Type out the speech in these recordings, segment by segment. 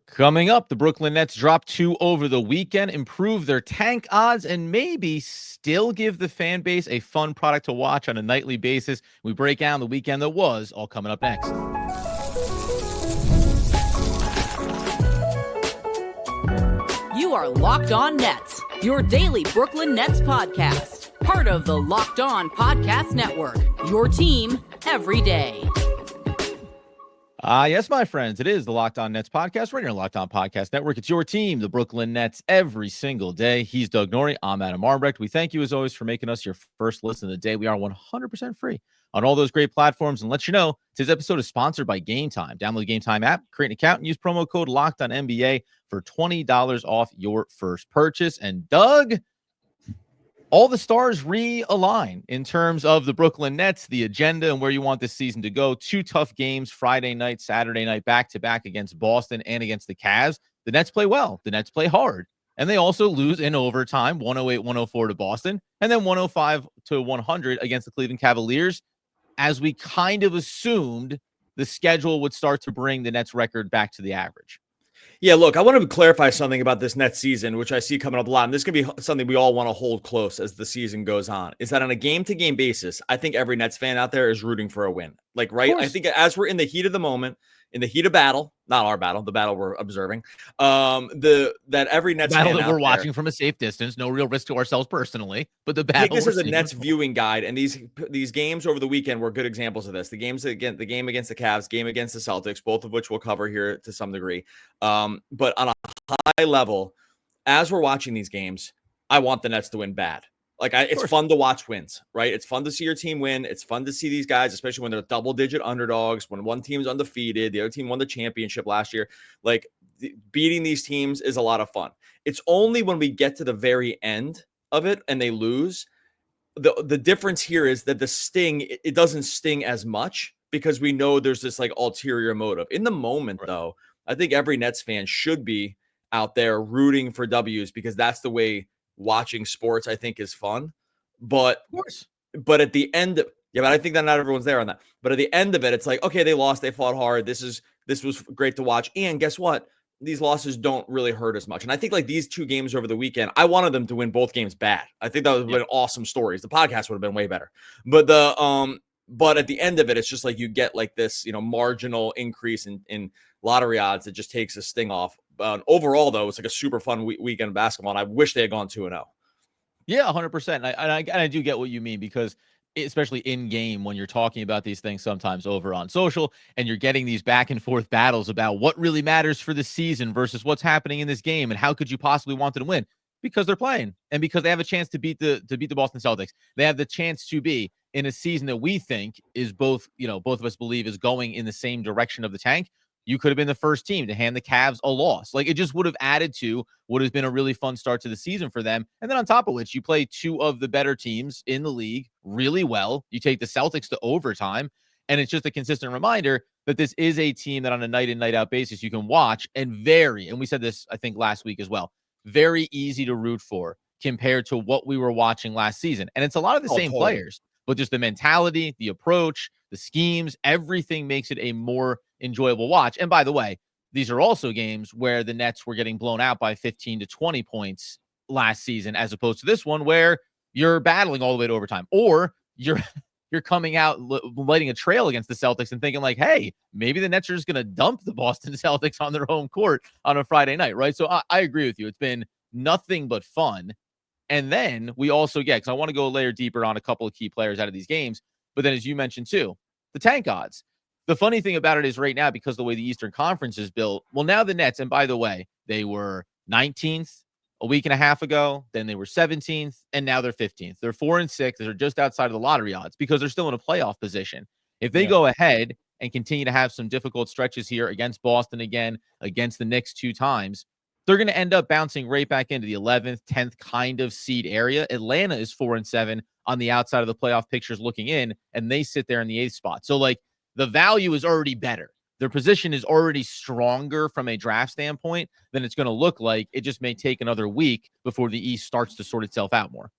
Coming up, the Brooklyn Nets dropped 2 over the weekend, improve their tank odds, and maybe still give the fan base a fun product to watch on a nightly basis. We break down the weekend that was, all coming up next. You are Locked On Nets, your daily Brooklyn Nets podcast. Part of the Locked On Podcast Network, your team every day. Yes, my friends, it is the Locked On Nets podcast right here on Locked On Podcast Network. It's your team, the Brooklyn Nets, every single day. He's Doug Norrie. I'm Adam Arbrecht. We thank you, as always, for making us your first listen of the day. We are 100% free on all those great platforms. And let you know, today's episode is sponsored by Gametime. Download the Gametime app, create an account, and use promo code LOCKEDONNBA for $20 off your first purchase. And Doug, all the stars realign in terms of the Brooklyn Nets, the agenda, and where you want this season to go. 2 tough games, Friday night, Saturday night, back-to-back against Boston and against the Cavs. The Nets play well. The Nets play hard. And they also lose in overtime, 108-104 to Boston, and then 105-100 against the Cleveland Cavaliers, as we kind of assumed the schedule would start to bring the Nets record back to the average. Yeah, look, I want to clarify something about this Nets season, which I see coming up a lot. And this is going to be something we all want to hold close as the season goes on, is that on a game-to-game basis, I think every Nets fan out there is rooting for a win. Like, right? I think as we're in the heat of the moment, in the heat of battle, not our battle, the battle we're observing, that every Nets battle fan that we're watching from a safe distance, no real risk to ourselves personally, but the battle. Take this as a Nets viewing guide, and these games over the weekend were good examples of this. The game against the Cavs, game against the Celtics, both of which we'll cover here to some degree. But on a high level, as we're watching these games, I want the Nets to win bad. It's fun to watch wins, right? It's fun to see your team win. It's fun to see these guys, especially when they're double-digit underdogs, when one team's undefeated, the other team won the championship last year. Beating these teams is a lot of fun. It's only when we get to the very end of it and they lose, the difference here is that the sting, it doesn't sting as much because we know there's this ulterior motive. In the moment, though, I think every Nets fan should be out there rooting for W's because that's the way watching sports, I think, is fun. But at the end, but I think that not everyone's there on that. But at the end of it, it's like, okay, they lost, they fought hard. This was great to watch. And guess what? These losses don't really hurt as much. And I think these 2 games over the weekend, I wanted them to win both games bad. I think that would have been awesome stories. The podcast would have been way better. But but at the end of it, it's just you get this, marginal increase in lottery odds that just takes a sting off. Overall, though, it's a super fun weekend of basketball, and I wish they had gone 2-0. Yeah, 100%. I do get what you mean because especially in game when you're talking about these things sometimes over on social and you're getting these back and forth battles about what really matters for the season versus what's happening in this game and how could you possibly want them to win because they're playing and because they have a chance to beat the Boston Celtics. They have the chance to be in a season that we think is both of us believe is going in the same direction of the tank. You could have been the first team to hand the Cavs a loss. It just would have added to what has been a really fun start to the season for them. And then on top of which, you play 2 of the better teams in the league really well. You take the Celtics to overtime. And it's just a consistent reminder that this is a team that on a night in, night out basis you can watch and we said this, I think, last week as well, very easy to root for compared to what we were watching last season. And it's a lot of the same players, but just the mentality, the approach, the schemes, everything makes it a more enjoyable watch. And by the way, these are also games where the Nets were getting blown out by 15 to 20 points last season, as opposed to this one where you're battling all the way to overtime, or you're coming out lighting a trail against the Celtics and thinking hey, maybe the Nets are just going to dump the Boston Celtics on their home court on a Friday night, right? So I agree with you. It's been nothing but fun. And then we also get, because I want to go a layer deeper on a couple of key players out of these games, but then as you mentioned too, the tank odds. The funny thing about it is right now, because the way the Eastern Conference is built, well, now the Nets, and by the way, they were 19th a week and a half ago, then they were 17th, and now they're 15th. They're 4-6. They're just outside of the lottery odds because they're still in a playoff position. If they go ahead and continue to have some difficult stretches here against Boston again, against the Knicks 2 times, they're going to end up bouncing right back into the 11th, 10th kind of seed area. Atlanta is 4-7 on the outside of the playoff pictures looking in, and they sit there in the 8th spot. So, the value is already better. Their position is already stronger from a draft standpoint than it's going to look like. It just may take another week before the East starts to sort itself out more.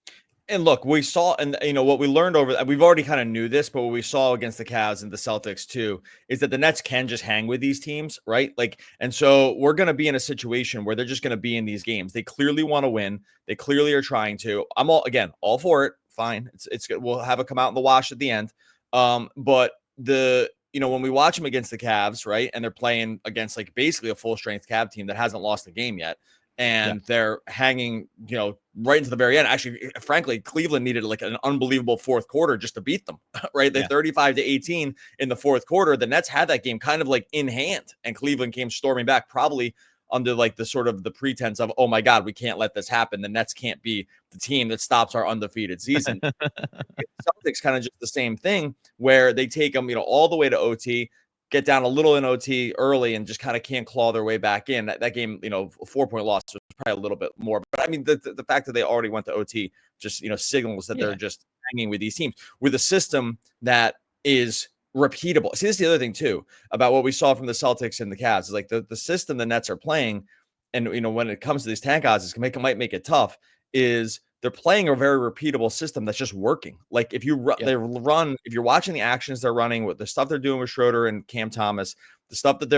And look, we saw, and what we learned we've already kind of knew this, but what we saw against the Cavs and the Celtics too, is that the Nets can just hang with these teams, right? Like, and so we're going to be in a situation where they're just going to be in these games. They clearly want to win. They clearly are trying to. I'm all for it. Fine. It's good. We'll have it come out in the wash at the end. But when we watch them against the Cavs, right, and they're playing against like basically a full strength Cav team that hasn't lost a game yet. And they're hanging, right into the very end. Actually, frankly, Cleveland needed like an unbelievable fourth quarter just to beat them, right? They 35-18 in the fourth quarter. The Nets had that game kind of like in hand, and Cleveland came storming back, probably under like the sort of the pretense of, oh my God, we can't let this happen. The Nets can't be the team that stops our undefeated season. Celtics kind of just the same thing, where they take them, all the way to OT. Get down a little in OT early and just kind of can't claw their way back in. That game, a 4-point loss was probably a little bit more. But I mean, the fact that they already went to OT just, signals that they're just hanging with these teams with a system that is repeatable. See, this is the other thing too about what we saw from the Celtics and the Cavs is like the system the Nets are playing. And, when it comes to these tank odds, it might make it tough, is they're playing a very repeatable system that's just working. Like if you if you're watching the actions they're running with the stuff they're doing with Schroeder and Cam Thomas, the stuff that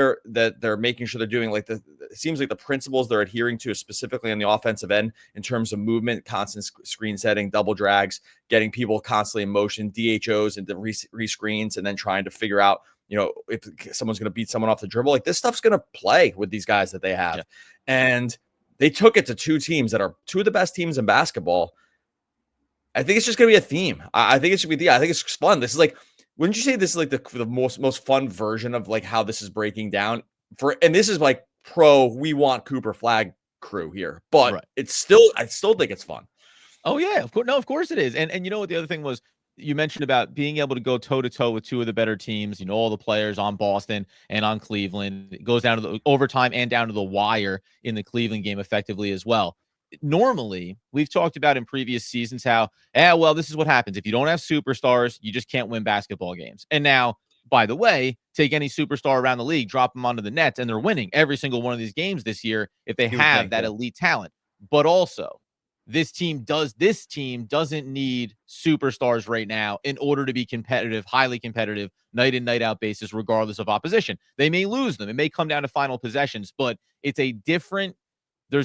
they're making sure they're doing, like it seems like the principles they're adhering to, specifically on the offensive end in terms of movement, constant screen setting, double drags, getting people constantly in motion, DHOs and the rescreens, and then trying to figure out, if someone's going to beat someone off the dribble. Like this stuff's going to play with these guys that they have. And they took it to two teams that are two of the best teams in basketball. I think it's just going to be a theme. I think it should be I think it's fun. This is like, wouldn't you say this is like the most fun version of like how this is breaking down and this is like we want Cooper flag crew here, but I still think it's fun. Oh yeah, of course. No, of course it is. And you know what the other thing was, you mentioned about being able to go toe to toe with two of the better teams, all the players on Boston and on Cleveland. It goes down to the overtime and down to the wire in the Cleveland game effectively as well. Normally, we've talked about in previous seasons how, this is what happens. If you don't have superstars, you just can't win basketball games. And now, by the way, take any superstar around the league, drop them onto the Nets, and they're winning every single one of these games this year if they have that elite talent. But also, this team doesn't need superstars right now in order to be competitive, highly competitive, night in, night out basis, regardless of opposition. They may lose them. It may come down to final possessions, but there's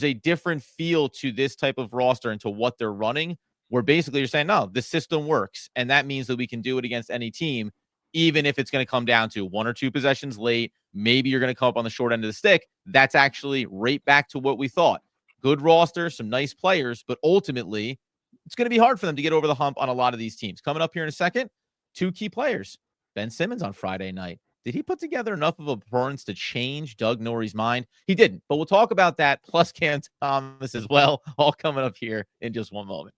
a different feel to this type of roster and to what they're running, where basically you're saying, no, the system works. And that means that we can do it against any team, even if it's going to come down to one or two possessions late. Maybe you're going to come up on the short end of the stick. That's actually right back to what we thought. Good roster, some nice players, but ultimately it's going to be hard for them to get over the hump on a lot of these teams. Coming up here in a second, two key players. Ben Simmons on Friday night. Did he put together enough of a performance to change Doug Norrie's mind? He didn't, but we'll talk about that, plus Cam Thomas as well, all coming up here in just one moment.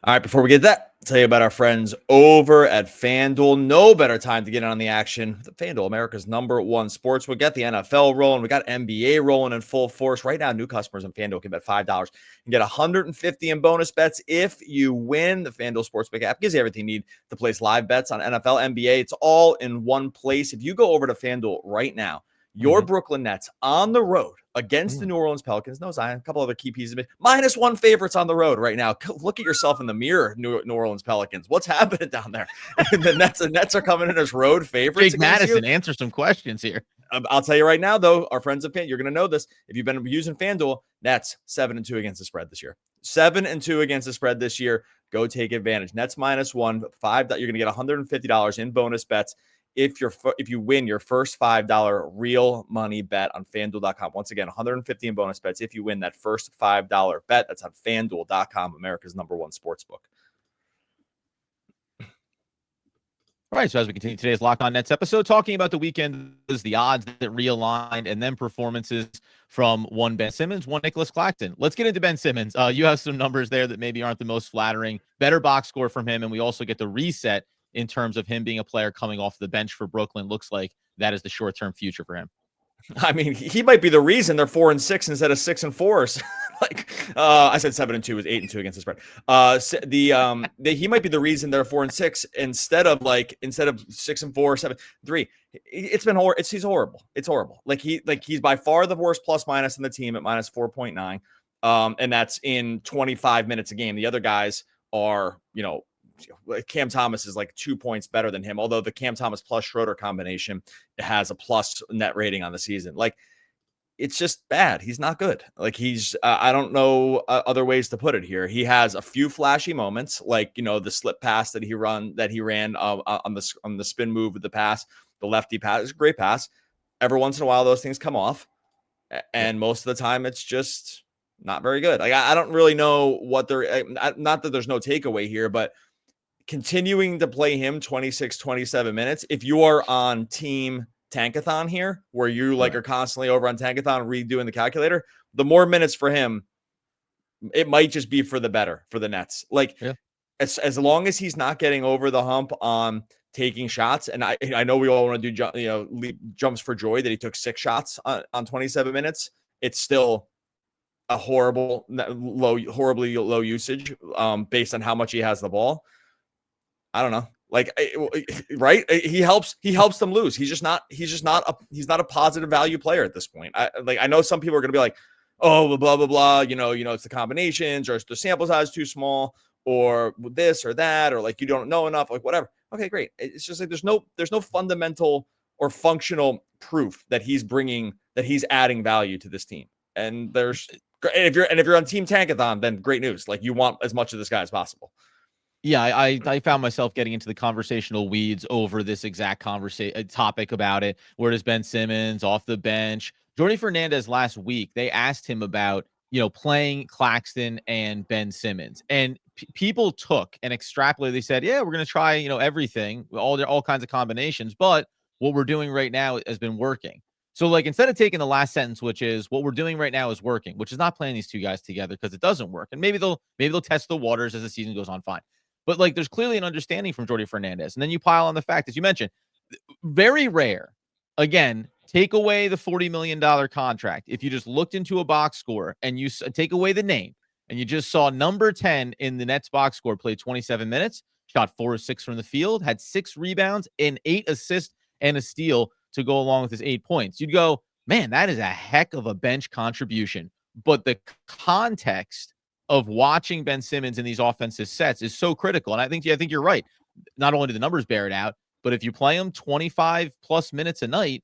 All right, before we get that, I'll tell you about our friends over at FanDuel. No better time to get in on the action. The FanDuel, America's #1 sportsbook. We got the NFL rolling. We got NBA rolling in full force. Right now, new customers on FanDuel can bet $5 and get $150 in bonus bets if you win. The FanDuel Sportsbook app gives you everything you need to place live bets on NFL, NBA. It's all in one place. If you go over to FanDuel right now, your Brooklyn Nets on the road against the New Orleans Pelicans. No, Zion, a couple other key pieces. -1 favorites on the road right now. Look at yourself in the mirror, New Orleans Pelicans. What's happening down there? The Nets are coming in as road favorites. Jake Madison, answer some questions here. I'll tell you right now, though, our friends at FanDuel, you're going to know this. If you've been using FanDuel, Nets 7-2 against the spread this year. 7-2 against the spread this year. Go take advantage. Nets -1, $5. You're going to get $150 in bonus bets if you win your first $5 real money bet on FanDuel.com. Once again, $150 in bonus bets if you win that first $5 bet. That's on FanDuel.com, America's #1 sportsbook. All right, so as we continue today's Locked On Nets episode, talking about the weekend, the odds that realigned, and then performances from one Ben Simmons, one Nicholas Claxton. Let's get into Ben Simmons. You have some numbers there that maybe aren't the most flattering. Better box score from him, and we also get the reset in terms of him being a player coming off the bench for Brooklyn. Looks like that is the short-term future for him. I mean, he might be the reason they're 4-6 instead of 6-4. I said 7-2 was 8-2 against the spread. He might be the reason they're 4-6 instead of 6-4, 7-3. It's been horrible. He's horrible. Like he's by far the worst plus minus in the team at -4.9. And that's in 25 minutes a game. The other guys are, Cam Thomas is like 2 points better than him, although the Cam Thomas plus Schroeder combination has a plus net rating on the season. Like, it's just bad. He's not good. Like, I don't know other ways to put it here. He has a few flashy moments, like, the slip pass that he ran on the spin move with the pass, the lefty pass. It's a great pass. Every once in a while, those things come off. And most of the time, it's just not very good. Like, I don't really know what not that there's no takeaway here, but continuing to play him 26, 27 minutes, if you are on team Tankathon here, where you are constantly over on Tankathon redoing the calculator, the more minutes for him, it might just be for the better for the Nets. Like, as long as he's not getting over the hump on taking shots, and I know we all want to do jumps for joy that he took 6 shots on 27 minutes. It's still a horribly low usage based on how much he has the ball. I don't know. Like, right? He helps them lose. He's not a positive value player at this point. I know some people are going to be like, oh, blah, blah, blah. It's the combinations, or the sample size is too small, or this or that, or like you don't know enough, like whatever. Okay, great. It's just like there's no fundamental or functional proof that he's adding value to this team. And if you're on Team Tankathon, then great news. Like, you want as much of this guy as possible. Yeah, I found myself getting into the conversational weeds over this exact topic about it. Where does Ben Simmons off the bench? Jordi Fernandez last week, they asked him about, playing Claxton and Ben Simmons. And people took and extrapolated. They said, yeah, we're going to try, everything, all kinds of combinations. But what we're doing right now has been working. So, like, instead of taking the last sentence, which is what we're doing right now is working, which is not playing these two guys together because it doesn't work. And maybe they'll test the waters as the season goes on. Fine. But, like, there's clearly an understanding from Jordi Fernandez. And then you pile on the fact, as you mentioned, very rare. Again, take away the $40 million contract. If you just looked into a box score and you take away the name and you just saw number 10 in the Nets box score play 27 minutes, shot 4 of 6 from the field, had 6 rebounds and 8 assists and a steal to go along with his 8 points, you'd go, man, that is a heck of a bench contribution. But the context of watching Ben Simmons in these offensive sets is so critical. And I think you're right. Not only do the numbers bear it out, but if you play him 25 plus minutes a night,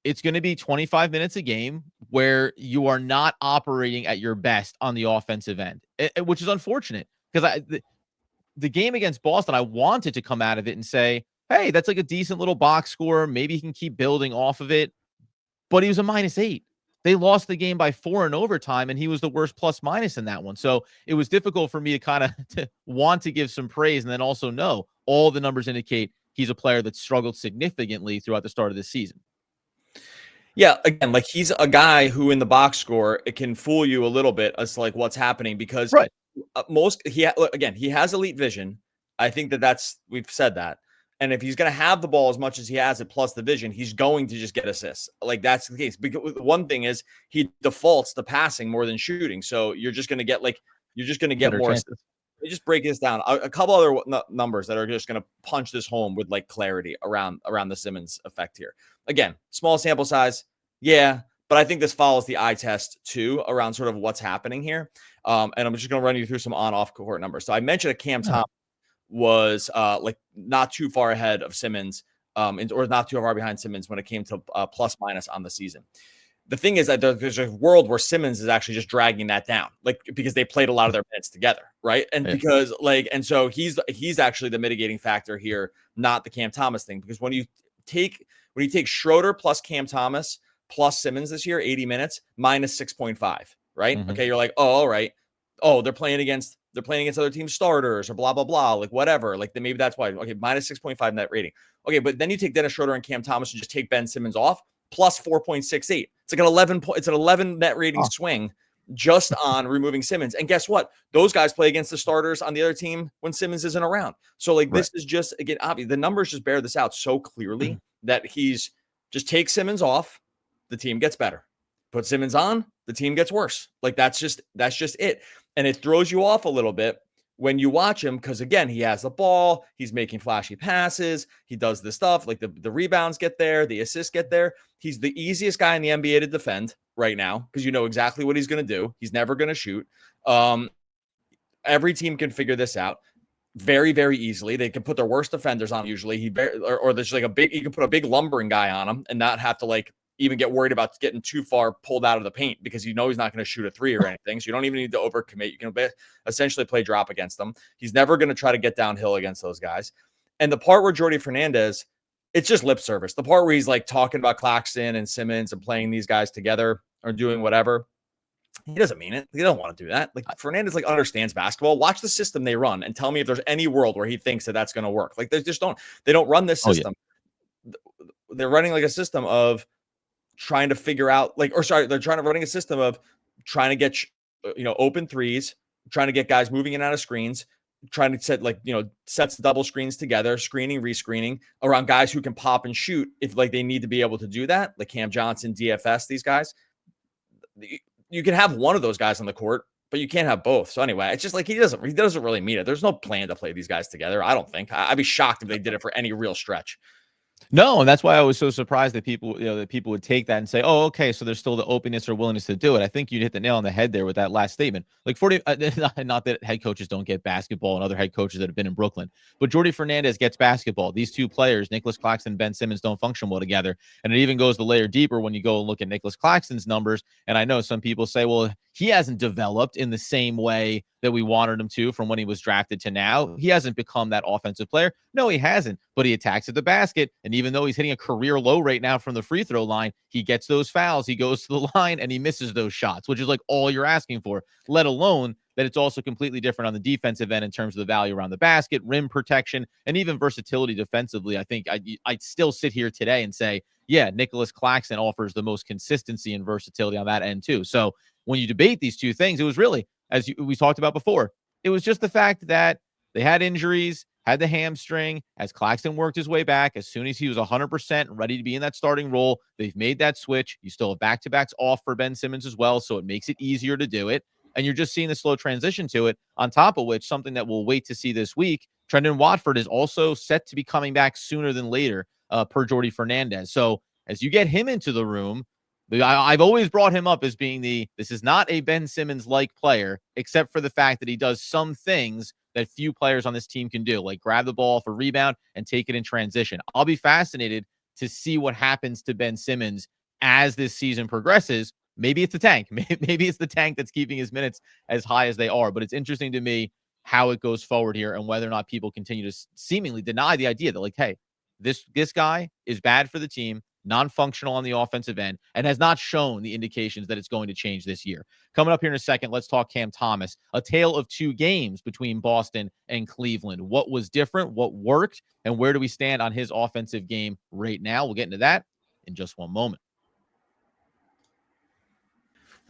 it's going to be 25 minutes a game where you are not operating at your best on the offensive end, which is unfortunate because the game against Boston, I wanted to come out of it and say, hey, that's like a decent little box score. Maybe he can keep building off of it. But he was a -8. They lost the game by 4 in overtime, and he was the worst plus minus in that one. So it was difficult for me to kind of want to give some praise and then also know all the numbers indicate he's a player that struggled significantly throughout the start of this season. Yeah, again, like, he's a guy who in the box score, it can fool you a little bit as to like what's happening because he has elite vision. I think we've said that. And if he's going to have the ball as much as he has it, plus the vision, he's going to just get assists. Like, that's the case. Because one thing is he defaults to passing more than shooting. So you're just going to get more assists. Let me just break this down. A couple other numbers that are just going to punch this home with like clarity around the Simmons effect here. Again, small sample size. Yeah. But I think this follows the eye test too around sort of what's happening here. And I'm just going to run you through some on-off court numbers. So I mentioned a Cam Thomas was like not too far ahead of Simmons or not too far behind Simmons when it came to plus minus on the season. The thing is that there's a world where Simmons is actually just dragging that down, like, because they played a lot of their minutes together, right? And because so he's actually the mitigating factor here, not the Cam Thomas thing. Because when you take Schroeder plus Cam Thomas plus Simmons this year, 80 minutes, minus 6.5, right? Mm-hmm. Okay, you're like, oh, all right. Oh, they're playing against other teams' starters or blah, blah, blah, like whatever. Like, maybe that's why. Okay, minus 6.5 net rating. Okay, but then you take Dennis Schroeder and Cam Thomas and just take Ben Simmons off, plus 4.68. It's like an 11 net rating swing just on removing Simmons. And guess what? Those guys play against the starters on the other team when Simmons isn't around. So like, this is just, again, obvious. The numbers just bear this out so clearly that he's just take Simmons off, the team gets better. Put Simmons on, the team gets worse. Like, that's just it. And it throws you off a little bit when you watch him, because again, he has the ball, he's making flashy passes, he does this stuff, like the rebounds get there, the assists get there. He's the easiest guy in the NBA to defend, right now because you know exactly what he's going to do. He's never going to shoot. Every team can figure this out very, very easily. They can put their worst defenders on usually. Or there's like you can put a big lumbering guy on him and not have to like even get worried about getting too far pulled out of the paint because you know he's not going to shoot a three or anything. So you don't even need to overcommit. You can essentially play drop against them. He's never going to try to get downhill against those guys. And the part where Jordi Fernandez, it's just lip service. The part where he's like talking about Claxton and Simmons and playing these guys together or doing whatever, he doesn't mean it. He don't want to do that. Like Fernandez like understands basketball. Watch the system they run and tell me if there's any world where he thinks that that's going to work. Like they don't run this system. Oh, yeah. They're running like a system of trying to figure out they're running a system of trying to get, open threes, trying to get guys moving in and out of screens, trying to set sets double screens together, screening, rescreening around guys who can pop and shoot if like they need to be able to do that. Like Cam Johnson, DFS, these guys. You can have one of those guys on the court, but you can't have both. So anyway, it's just like he doesn't really mean it. There's no plan to play these guys together. I don't think. I'd be shocked if they did it for any real stretch. No, and that's why I was so surprised that people would take that and say, "Oh, okay, so there's still the openness or willingness to do it." I think you hit the nail on the head there with that last statement. Like not that head coaches don't get basketball and other head coaches that have been in Brooklyn, but Jordi Fernandez gets basketball. These two players, Nicholas Claxton and Ben Simmons, don't function well together. And it even goes the layer deeper when you go and look at Nicholas Claxton's numbers. And I know some people say, well, he hasn't developed in the same way that we wanted him to from when he was drafted to now. He hasn't become that offensive player. No, he hasn't, but he attacks at the basket. And even though he's hitting a career low right now from the free throw line, he gets those fouls, he goes to the line, and he misses those shots, which is like all you're asking for, let alone that it's also completely different on the defensive end in terms of the value around the basket, rim protection, and even versatility defensively. I think I'd still sit here today and say, yeah, Nicholas Claxton offers the most consistency and versatility on that end too. So when you debate these two things, it was really, we talked about before, it was just the fact that they had injuries, had the hamstring. As Claxton worked his way back, as soon as he was 100% ready to be in that starting role, they've made that switch. You still have back-to-backs off for Ben Simmons as well, so it makes it easier to do it. And you're just seeing the slow transition to it, on top of which, something that we'll wait to see this week, Trendon Watford is also set to be coming back sooner than later, per Jordi Fernandez. So as you get him into the room, I've always brought him up as being this is not a Ben Simmons-like player, except for the fact that he does some things that few players on this team can do, like grab the ball for rebound and take it in transition. I'll be fascinated to see what happens to Ben Simmons as this season progresses. Maybe it's the tank. Maybe it's the tank that's keeping his minutes as high as they are. But it's interesting to me how it goes forward here and whether or not people continue to seemingly deny the idea that, like, hey, this guy is bad for the team, non-functional on the offensive end, and has not shown the indications that it's going to change this year. Coming up here in a second, let's talk Cam Thomas. A tale of two games between Boston and Cleveland. What was different? What worked? And where do we stand on his offensive game right now? We'll get into that in just one moment.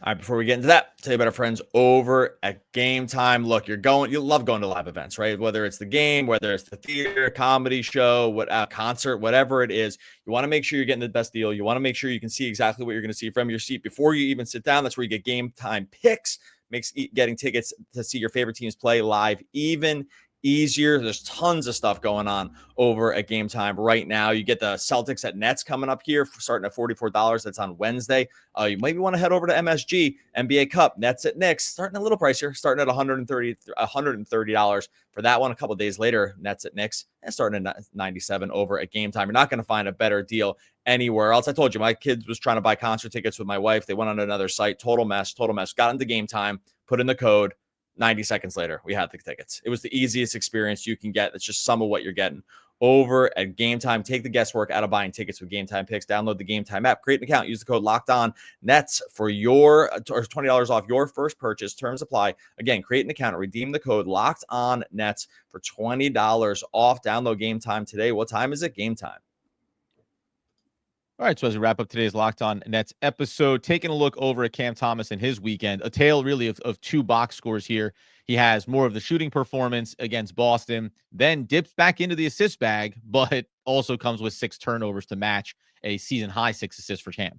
All right, before we get into that, tell you about our friends over at Gametime. Look, you love going to live events, right? Whether it's the game, whether it's the theater, comedy show, concert, whatever it is, you want to make sure you're getting the best deal. You want to make sure you can see exactly what you're going to see from your seat before you even sit down. That's where you get Gametime picks. Makes getting tickets to see your favorite teams play live even easier. There's tons of stuff going on over at Gametime right now. You get the Celtics at Nets coming up here, starting at $44. That's on Wednesday. You maybe want to head over to MSG, NBA Cup, Nets at Knicks, starting a little pricier, starting at $130 for that one. A couple of days later, Nets at Knicks, and starting at $97 over at Gametime. You're not going to find a better deal anywhere else. I told you, my kids was trying to buy concert tickets with my wife. They went on another site. Total mess. Got into Gametime, put in the code. 90 seconds later, we had the tickets. It was the easiest experience you can get. It's just some of what you're getting over at Gametime. Take the guesswork out of buying tickets with Gametime picks. Download the Gametime app, create an account, use the code LOCKEDONNETS for your $20 off your first purchase. Terms apply. Again, create an account, redeem the code LOCKEDONNETS for $20 off. Download Gametime today. What time is it? Gametime. All right, so as we wrap up today's Locked On Nets episode, taking a look over at Cam Thomas and his weekend, a tale really of two box scores here. He has more of the shooting performance against Boston, then dips back into the assist bag, but also comes with 6 turnovers to match a season-high 6 assists for Cam.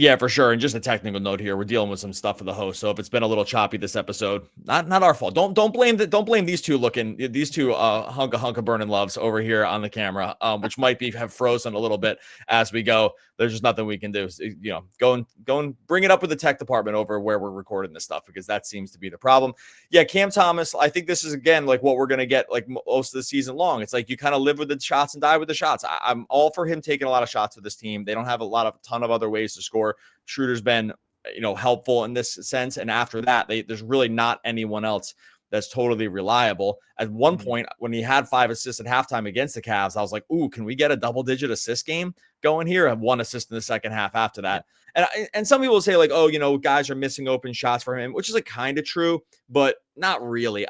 Yeah, for sure. And just a technical note here, we're dealing with some stuff for the host. So if it's been a little choppy this episode, not our fault. Don't blame these two hunka burning loves over here on the camera, which might have frozen a little bit as we go. There's just nothing we can do. Go and bring it up with the tech department over where we're recording this stuff, because that seems to be the problem. Yeah, Cam Thomas, I think this is again like what we're gonna get like most of the season long. It's like you kind of live with the shots and die with the shots. I'm all for him taking a lot of shots with this team. They don't have a ton of other ways to score. Schroeder's been, helpful in this sense. And after that, there's really not anyone else that's totally reliable. At one point, when he had 5 assists at halftime against the Cavs, I was like, ooh, can we get a double-digit assist game going here? I have 1 assist in the second half after that. And some people say like, oh, guys are missing open shots for him, which is like kind of true, but not really.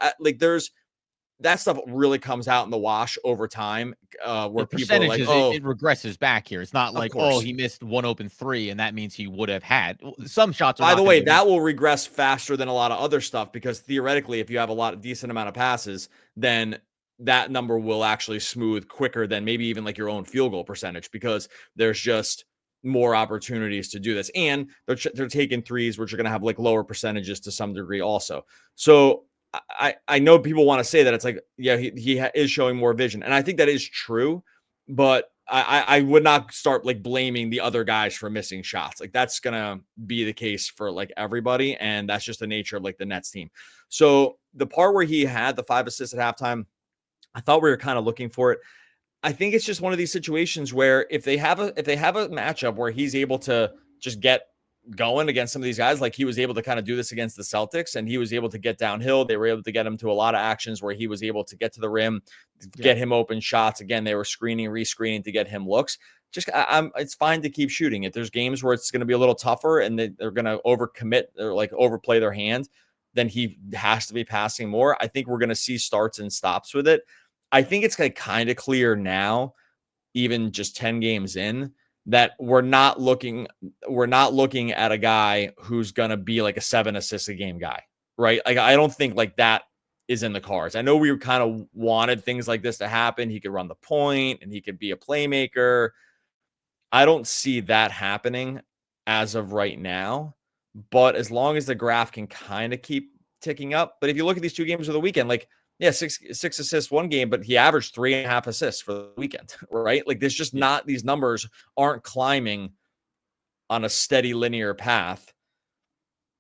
That stuff really comes out in the wash over time, where people are like, it regresses back here. It's not like, he missed 1 open 3, and that means he would have had some shots. By the way, that will regress faster than a lot of other stuff, because theoretically, if you have a decent amount of passes, then that number will actually smooth quicker than maybe even like your own field goal percentage, because there's just more opportunities to do this. And they're taking threes, which are going to have like lower percentages to some degree also. So I know people want to say that it's like, yeah, he is showing more vision. And I think that is true, but I would not start like blaming the other guys for missing shots. Like that's going to be the case for like everybody. And that's just the nature of like the Nets team. So the part where he had the 5 assists at halftime, I thought we were kind of looking for it. I think it's just one of these situations where if they have a matchup where he's able to just get going against some of these guys, like he was able to kind of do this against the Celtics, and he was able to get downhill. They were able to get him to a lot of actions where he was able to get to the rim, get him open shots. Again, they were rescreening to get him looks. It's fine to keep shooting. If there's games where it's going to be a little tougher and they're going to overcommit or like overplay their hand, then he has to be passing more. I think we're going to see starts and stops with it. I think it's like kind of clear now, even just 10 games in, that we're not looking at a guy who's going to be like a 7 assists a game guy, right? Like, I don't think like that is in the cards. I know we kind of wanted things like this to happen. He could run the point and he could be a playmaker. I don't see that happening as of right now, but as long as the graph can kind of keep ticking up. But if you look at these 2 games of the weekend, like, yeah, six assists one game, but he averaged 3.5 assists for the weekend, right? Like there's just not, these numbers aren't climbing on a steady linear path.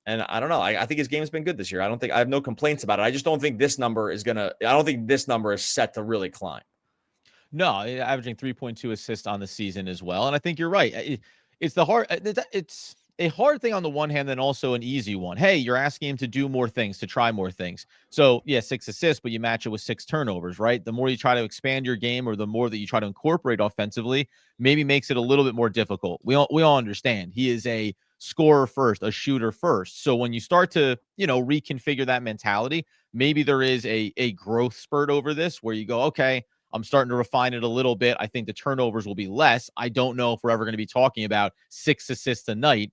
And I don't know. I think his game's been good this year. I have no complaints about it. I just don't think this number is set to really climb. No, averaging 3.2 assists on the season as well. And I think you're right. It's a hard thing on the one hand, then also an easy one. Hey, you're asking him to do more things, to try more things. So yeah, 6 assists, but you match it with 6 turnovers, right? The more you try to expand your game, or the more that you try to incorporate offensively, maybe makes it a little bit more difficult. We all understand he is a scorer first, a shooter first. So when you start to, reconfigure that mentality, maybe there is a growth spurt over this where you go, okay, I'm starting to refine it a little bit. I think the turnovers will be less. I don't know if we're ever going to be talking about 6 assists a night,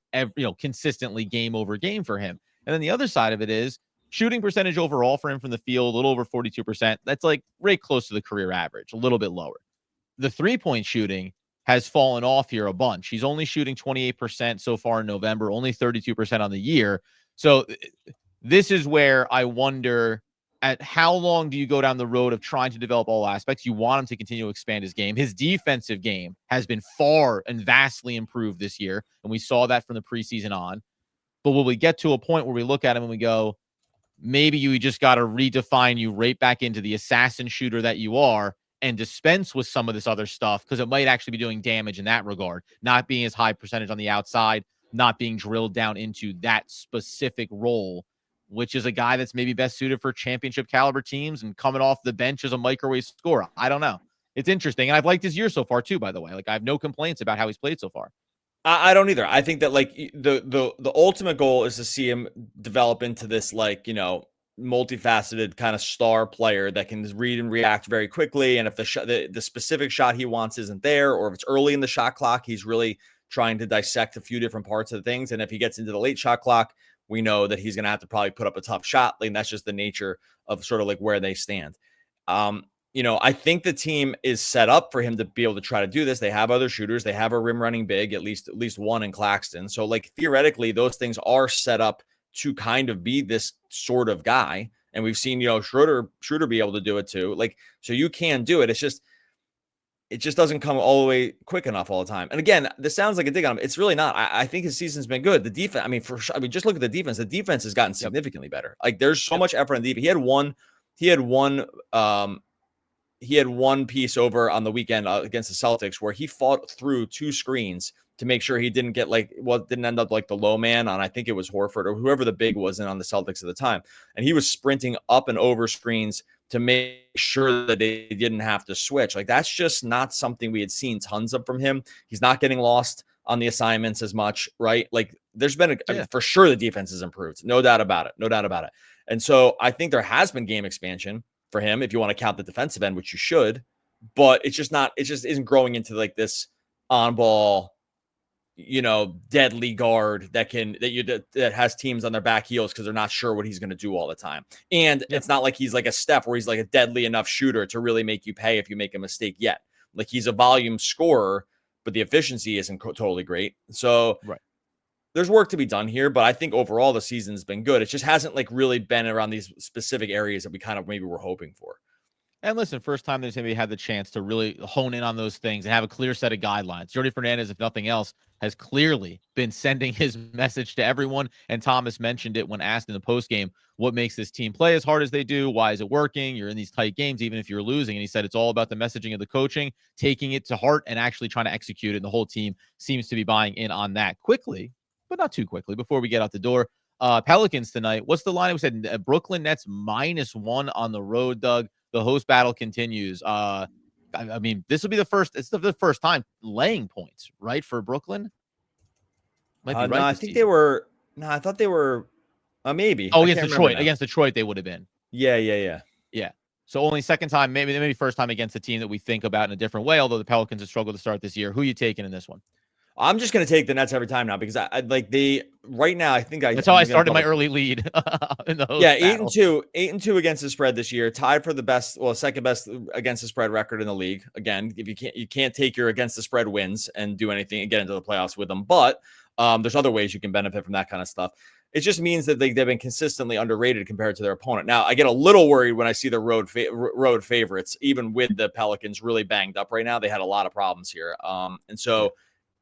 consistently game over game for him. And then the other side of it is shooting percentage overall for him from the field, a little over 42%. That's like right close to the career average, a little bit lower. The 3-point shooting has fallen off here a bunch. He's only shooting 28% so far in November, only 32% on the year. So this is where I wonder, at how long do you go down the road of trying to develop all aspects? You want him to continue to expand his game. His defensive game has been far and vastly improved this year, and we saw that from the preseason on. But will we get to a point where we look at him and we go, maybe you just got to redefine you right back into the assassin shooter that you are and dispense with some of this other stuff, because it might actually be doing damage in that regard, not being as high percentage on the outside, not being drilled down into that specific role, which is a guy that's maybe best suited for championship caliber teams and coming off the bench as a microwave scorer. I don't know. It's interesting. And I've liked his year so far too, by the way. Like, I have no complaints about how he's played so far. I don't either. I think that like the ultimate goal is to see him develop into this, like, multifaceted kind of star player that can read and react very quickly. And if the specific shot he wants isn't there, or if it's early in the shot clock, he's really trying to dissect a few different parts of the things. And if he gets into the late shot clock, we know that he's going to have to probably put up a tough shot. And that's just the nature of sort of like where they stand. I think the team is set up for him to be able to try to do this. They have other shooters. They have a rim running big, at least one in Claxton. So like theoretically, those things are set up to kind of be this sort of guy. And we've seen, Schroeder be able to do it too. Like, so you can do it. It just doesn't come all the way quick enough all the time. And again, this sounds like a dig on him. It's really not. I think his season's been good. The defense, just look at the defense. The defense has gotten significantly better. Like there's so much effort in the defense. He had one piece over on the weekend against the Celtics where he fought through 2 screens to make sure he didn't get didn't end up like the low man on, I think it was Horford or whoever the big was in on the Celtics at the time. And he was sprinting up and over screens to make sure that they didn't have to switch. Like that's just not something we had seen tons of from him. He's not getting lost on the assignments as much, right? Like there's been for sure the defense has improved. No doubt about it. And so I think there has been game expansion for him if you want to count the defensive end, which you should, but it just isn't growing into like this on ball, deadly guard that has teams on their back heels because they're not sure what he's going to do all the time. And it's not like he's like a Steph where he's like a deadly enough shooter to really make you pay if you make a mistake yet. Like he's a volume scorer, but the efficiency isn't totally great. So there's work to be done here, but I think overall the season's been good. It just hasn't like really been around these specific areas that we kind of maybe were hoping for. And listen, first time there's maybe had the chance to really hone in on those things and have a clear set of guidelines. Jordi Fernandez, if nothing else, has clearly been sending his message to everyone. And Thomas mentioned it when asked in the postgame, what makes this team play as hard as they do? Why is it working? You're in these tight games, even if you're losing. And he said it's all about the messaging of the coaching, taking it to heart and actually trying to execute it. And the whole team seems to be buying in on that quickly, but not too quickly before we get out the door. Pelicans tonight. What's the line? We said Brooklyn Nets -1 on the road, Doug. The host battle continues. I mean, this will be the first. It's the first time laying points, right, for Brooklyn. Might be right. No, I think they were. No, I thought they were. Maybe. Oh, against Detroit. Against Detroit, they would have been. Yeah. So only second time, maybe first time against a team that we think about in a different way. Although the Pelicans have struggled to start this year. Who are you taking in this one? I'm just going to take the Nets every time now because I like right now. That's how I started my early lead in the host battle. 8-2 against the spread this year, tied for the best, second best against the spread record in the league. Again, if you can't take your against the spread wins and do anything and get into the playoffs with them, but there's other ways you can benefit from that kind of stuff. It just means that they've been consistently underrated compared to their opponent. Now, I get a little worried when I see the road favorites, even with the Pelicans really banged up right now. They had a lot of problems here, and so.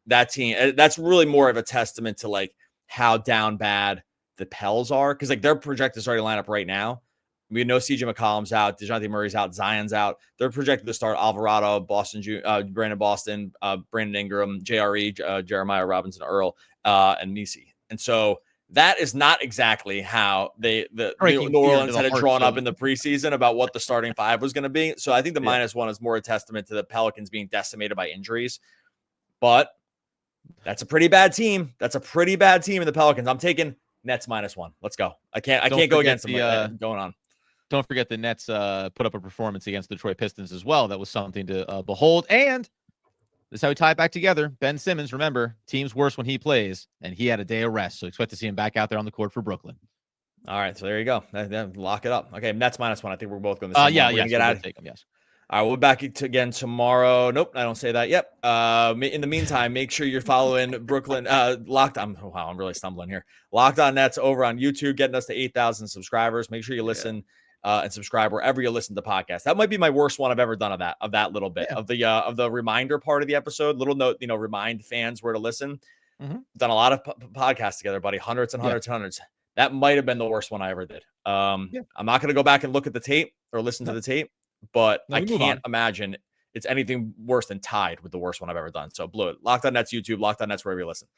That team, that's really more of a testament to like how down bad the Pels are. Cause like their projected starting lineup right now, we know CJ McCollum's out, DeJounte Murray's out, Zion's out. They're projected to start Alvarado, Brandon Boston, Brandon Ingram, JRE, Jeremiah Robinson Earl, and Nisi. And so that is not exactly how the New Orleans had it drawn up in the preseason about what the starting 5 was going to be. So I think the -1 is more a testament to the Pelicans being decimated by injuries, but that's a pretty bad team. That's a pretty bad team in the Pelicans. I'm taking Nets -1. Let's go. I can't go against them. Going on. Don't forget the Nets put up a performance against the Detroit Pistons as well. That was something to behold. And this is how we tie it back together. Ben Simmons, remember, team's worse when he plays, and he had a day of rest. So expect to see him back out there on the court for Brooklyn. All right, so there you go. Lock it up. Okay, Nets -1. I think we're both going to get out. Take them, yes. All right, we'll be back again tomorrow. Nope, I don't say that. Yep. In the meantime, make sure you're following Brooklyn Locked On. Wow, I'm really stumbling here. Locked On Nets over on YouTube, getting us to 8,000 subscribers. Make sure you listen and subscribe wherever you listen to podcasts. That might be my worst one I've ever done of that little bit of the reminder part of the episode. Little note, remind fans where to listen. Mm-hmm. Done a lot of podcasts together, buddy. Hundreds and hundreds and hundreds. That might have been the worst one I ever did. I'm not going to go back and look at the tape or listen to the tape. But I can't imagine it's anything worse than tied with the worst one I've ever done. So blew it. Locked On Nets YouTube, Locked On Nets wherever you listen.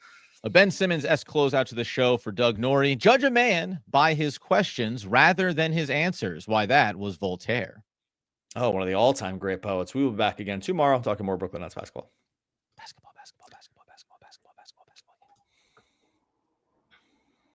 A Ben Simmons-esque closeout to the show for Doug Norrie. Judge a man by his questions rather than his answers. Why that was Voltaire. Oh, one of the all-time great poets. We will be back again tomorrow talking more Brooklyn Nets basketball.